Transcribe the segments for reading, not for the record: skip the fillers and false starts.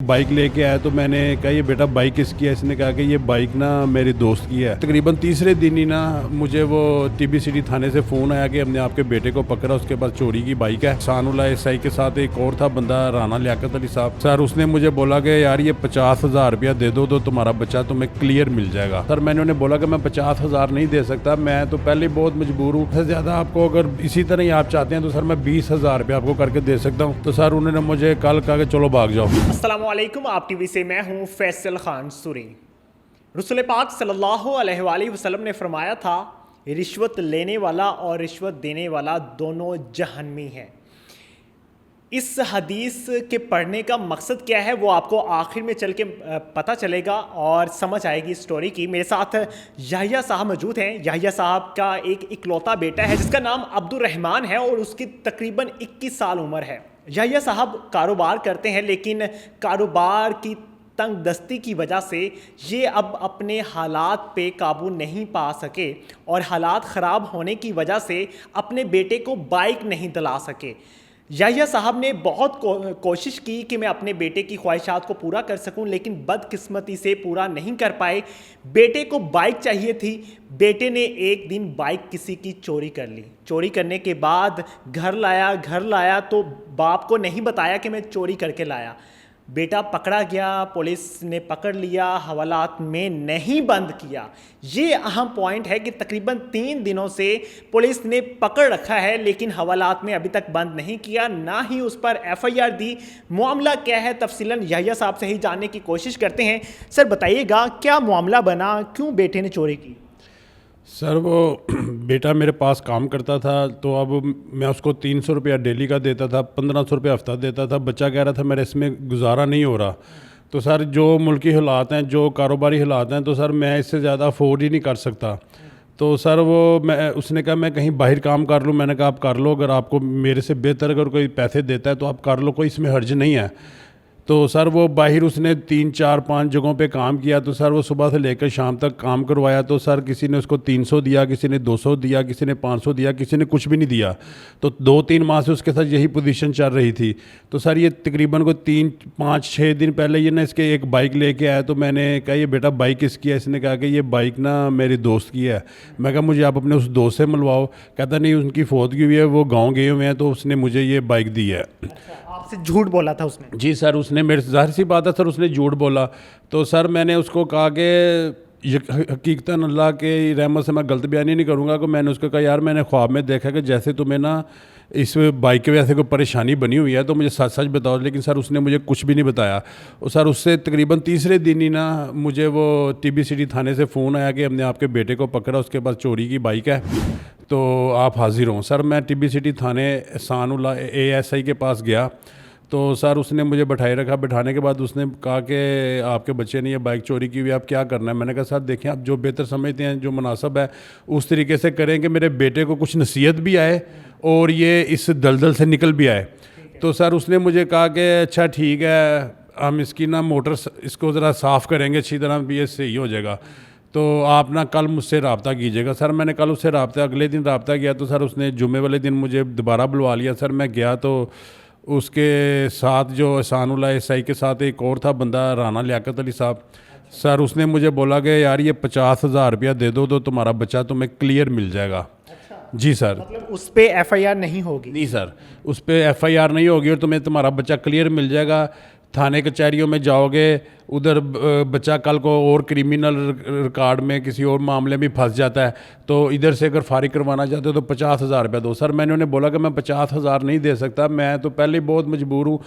Bike लेके आया तो मैंने कहा ये बेटा बाइक किसकी है। इसने कहा कि ये बाइक ना मेरी दोस्त की है। तकरीबन तीसरे दिन ही ना मुझे वो टीबी सिटी थाने से फ़ोन आया कि हमने आपके बेटे को पकड़ा, उसके पास चोरी की बाइक है। सानुल्लाह एसआई के साथ एक और था बंदा, राना लियाकत अली साहब। सर उसने मुझे बोला कि यार ये 50,000 रुपया दे दो तो तुम्हारा बच्चा तुम्हें क्लियर मिल जाएगा। सर मैंने उन्हें बोला कि मैं 50,000 नहीं दे सकता, मैं तो पहले ही बहुत मजबूर हूँ। इससे ज़्यादा आपको अगर इसी तरह ही आप चाहते हैं तो सर मैं 20,000 रुपया आपको करके दे सकता हूँ। तो सर उन्होंने मुझे कल कहा कि चलो भाग जाओ। अस्सलामुअलैकुम, आप टीवी से मैं हूं फैसल खान सूरी। रसूल पाक सल्लल्लाहु अलैहि वसल्लम ने फरमाया था, रिश्वत लेने वाला और रिश्वत देने वाला दोनों जहन्नमी हैं। इस हदीस के पढ़ने का मकसद क्या है वो आपको आखिर में चल के पता चलेगा और समझ आएगी स्टोरी की। मेरे साथ याहिया साहब मौजूद हैं। याहिया साहब का एक इकलौता बेटा है जिसका नाम अब्दुर्रहमान है और उसकी तकरीबन 21 साल उम्र है। याहिया साहब कारोबार करते हैं, लेकिन कारोबार की तंग दस्ती की वजह से ये अब अपने हालात पे काबू नहीं पा सके और हालात ख़राब होने की वजह से अपने बेटे को बाइक नहीं दिला सके। याहिया साहब ने बहुत कोशिश की कि मैं अपने बेटे की ख्वाहिशात को पूरा कर सकूं, लेकिन बदकिस्मती से पूरा नहीं कर पाए। बेटे को बाइक चाहिए थी। बेटे ने एक दिन बाइक किसी की चोरी कर ली। चोरी करने के बाद घर लाया तो बाप को नहीं बताया कि मैं चोरी करके लाया। बेटा पकड़ा गया, पुलिस ने पकड़ लिया, हवालात में नहीं बंद किया। ये अहम पॉइंट है कि तकरीबन 3 दिनों से पुलिस ने पकड़ रखा है, लेकिन हवालात में अभी तक बंद नहीं किया, ना ही उस पर एफआईआर दी। मामला क्या है तफसीलन याहिया साहब से ही जानने की कोशिश करते हैं। सर बताइएगा क्या मामला बना, क्यों बेटे ने चोरी की? सर वो बेटा मेरे पास काम करता था, तो अब मैं उसको 300 रुपया डेली का देता था, 1500 रुपया हफ्ता देता था। बच्चा कह रहा था मेरे इसमें गुजारा नहीं हो रहा। तो सर जो मुल्की हालात हैं, जो कारोबारी हालात हैं, तो सर मैं इससे ज़्यादा अफोर्ड ही नहीं कर सकता। तो सर उसने कहा मैं कहीं बाहर काम कर लूँ। मैंने कहा आप कर लो, अगर आपको मेरे से बेहतर अगर कोई पैसे देता है तो आप कर लो, कोई इसमें हर्ज नहीं है। तो सर वो बाहर उसने 3 4 5 जगहों पे काम किया। तो सर वो सुबह से लेकर शाम तक काम करवाया। तो सर किसी ने उसको 300 दिया, किसी ने 200 दिया, किसी ने 500 दिया, किसी ने कुछ भी नहीं दिया। तो 2-3 माह से उसके साथ यही पोजीशन चल रही थी। तो सर ये तकरीबन को 3-5-6 दिन पहले ये ना इसके एक बाइक लेके आया। तो मैंने कहा ये बेटा बाइक किसकी है। इसने कहा कि ये बाइक ना मेरी दोस्त की है। मैं कहा मुझे आप अपने उस दोस्त से मिलवाओ। कहता नहीं, उनकी फौतगी हुई है, वो गाँव गए हुए हैं, तो उसने मुझे ये बाइक दी है। आपसे झूठ बोला था उसने? जी सर, उसने मेरे से ज़ाहिर सी बात है सर, उसने झूठ बोला। तो सर मैंने उसको कहा कि हकीकतन अल्लाह के रहमत से मैं गलत बयानी नहीं करूँगा कि मैंने उसको कहा यार मैंने ख्वाब में देखा कि जैसे तुम्हें ना इस बाइक की वजह से कोई परेशानी बनी हुई है, तो मुझे सच सच बताओ। लेकिन सर उसने मुझे कुछ भी नहीं बताया। और सर उससे तकरीबन तीसरे दिन ही ना मुझे वो टीबी सिटी थाने से फ़ोन आया कि हमने आपके बेटे को पकड़ा, उसके पास चोरी की बाइक है, तो आप हाजिर हों। सर मैं टीबी सिटी थाने सानुल्लाह एएसआई के पास गया। तो सर उसने मुझे बैठाए रखा। बैठाने के बाद उसने कहा कि आपके बच्चे ने ये बाइक चोरी की हुई है, आप क्या करना है। मैंने कहा सर देखें, आप जो बेहतर समझते हैं, जो मुनासिब है उस तरीके से करें कि मेरे बेटे को कुछ नसीहत भी आए और ये इस दलदल से निकल भी आए। तो सर उसने मुझे कहा कि अच्छा ठीक है, हम इसकी ना मोटर इसको ज़रा साफ़ करेंगे अच्छी तरह, भी ये सही हो जाएगा, तो आप ना कल मुझसे रब्ता कीजिएगा। सर मैंने कल उससे अगले दिन रब्ता किया। तो सर उसने जुमे वाले दिन मुझे दोबारा बुलवा लिया। सर मैं गया तो उसके साथ जो सानुल्लाह एसआई के साथ एक और था बंदा, राना लियाकत अली साहब। सर उसने मुझे बोला कि यार ये 50,000 रुपया दे दो तो तुम्हारा बच्चा तुम्हें क्लियर मिल जाएगा। जी सर। मतलब उस पे एफआईआर नहीं होगी? नहीं सर, उस पर एफआईआर नहीं होगी और तुम्हें तुम्हारा बच्चा क्लियर मिल जाएगा। थाने कचहरियों में जाओगे, उधर बच्चा कल को और क्रिमिनल रिकॉर्ड में किसी और मामले में फंस जाता है, तो इधर से अगर फारिग करवाना चाहते हो तो 50,000 रुपया दो। सर मैंने उन्हें बोला कि मैं 50,000 नहीं दे सकता, मैं तो पहले ही बहुत मजबूर हूँ।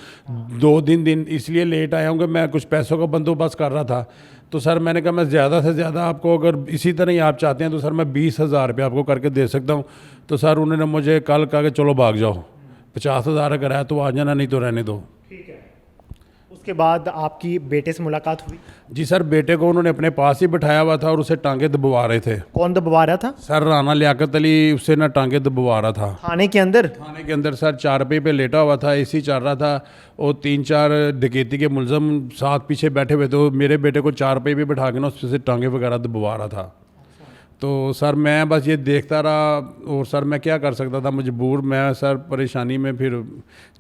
2 दिन इसलिए लेट आया हूँ कि मैं कुछ पैसों का बंदोबस्त कर रहा था। तो सर मैंने कहा मैं ज़्यादा से ज़्यादा आपको, अगर इसी तरह ही आप चाहते हैं तो सर मैं 20,000 रुपया आपको करके दे सकता हूँ। तो सर उन्होंने मुझे कल कहा कि चलो भाग जाओ, 50,000 अगर है तो आ जाना, नहीं तो रहने दो। ठीक है। उसके बाद आपकी बेटे से मुलाकात हुई? जी सर, बेटे को उन्होंने अपने पास ही बिठाया हुआ था और उसे टांगे दबवा रहे थे। कौन दबवा रहा था? सर राना लियाकत अली उससे ना टांगे दबवा रहा था। थाने के अंदर? थाने के अंदर सर चारपाई पे लेटा हुआ था, एसी चल रहा था और 3-4 डकैती के मुलजम साथ पीछे बैठे हुए थे। तो मेरे बेटे को चारपाई पे बिठा के ना उससे टांगे वगैरह दबवा रहा था। तो सर मैं बस ये देखता रहा और सर मैं क्या कर सकता था, मजबूर मैं सर परेशानी में। फिर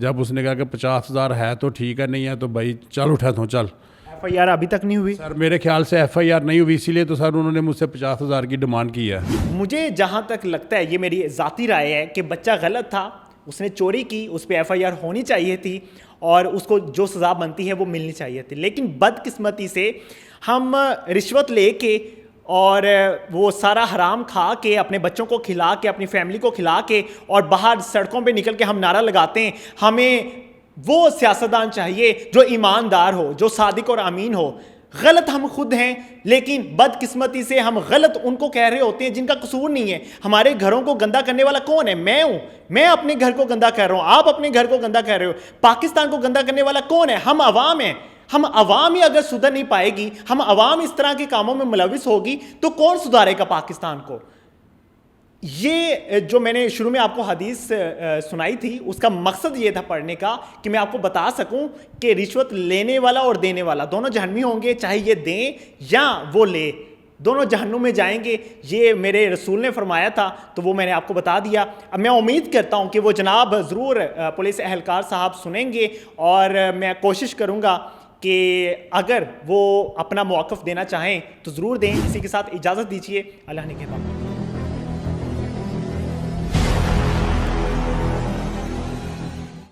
जब उसने कहा कि 50,000 है तो ठीक है, नहीं है तो भाई चल उठाता हूँ चल। FIR अभी तक नहीं हुई? सर मेरे ख्याल से FIR नहीं हुई, इसीलिए तो सर उन्होंने मुझसे 50,000 की डिमांड की है। मुझे जहाँ तक लगता है, ये मेरी ज़ाती राय है, कि बच्चा गलत था, उसने चोरी की, उस पर FIR होनी चाहिए थी और उसको जो सज़ा बनती है वो मिलनी चाहिए थी। लेकिन बदकिस्मती से हम रिश्वत लेके और वो सारा हराम खा के, अपने बच्चों को खिला के, अपनी फैमिली को खिला के और बाहर सड़कों पे निकल के हम नारा लगाते हैं हमें वो सियासतदान चाहिए जो ईमानदार हो, जो सादिक और अमीन हो। गलत हम खुद हैं, लेकिन बदकिस्मती से हम गलत उनको कह रहे होते हैं जिनका कसूर नहीं है। हमारे घरों को गंदा करने वाला कौन है? मैं हूं। मैं अपने घर को गंदा कर रहा हूं, आप अपने घर को गंदा कर रहे हो। पाकिस्तान को गंदा करने वाला कौन है? हम अवाम हैं। हम अवाम ही अगर सुधर नहीं पाएगी, हम अवाम इस तरह के कामों में मुलविस होगी, तो कौन सुधारेगा पाकिस्तान को? ये जो मैंने शुरू में आपको हदीस सुनाई थी, उसका मकसद ये था पढ़ने का कि मैं आपको बता सकूं कि रिश्वत लेने वाला और देने वाला दोनों जहन्नमी होंगे, चाहे ये दें या वो ले, दोनों जहन्नुम में जाएंगे। ये मेरे रसूल ने फरमाया था, तो वो मैंने आपको बता दिया। अब मैं उम्मीद करता हूं कि वो जनाब ज़रूर पुलिस एहलकार साहब सुनेंगे और मैं कोशिश करूँगा कि अगर वो अपना मौक़िफ़ देना चाहें तो ज़रूर दें। इसी के साथ इजाज़त दीजिए। अल्लाह ने कहता।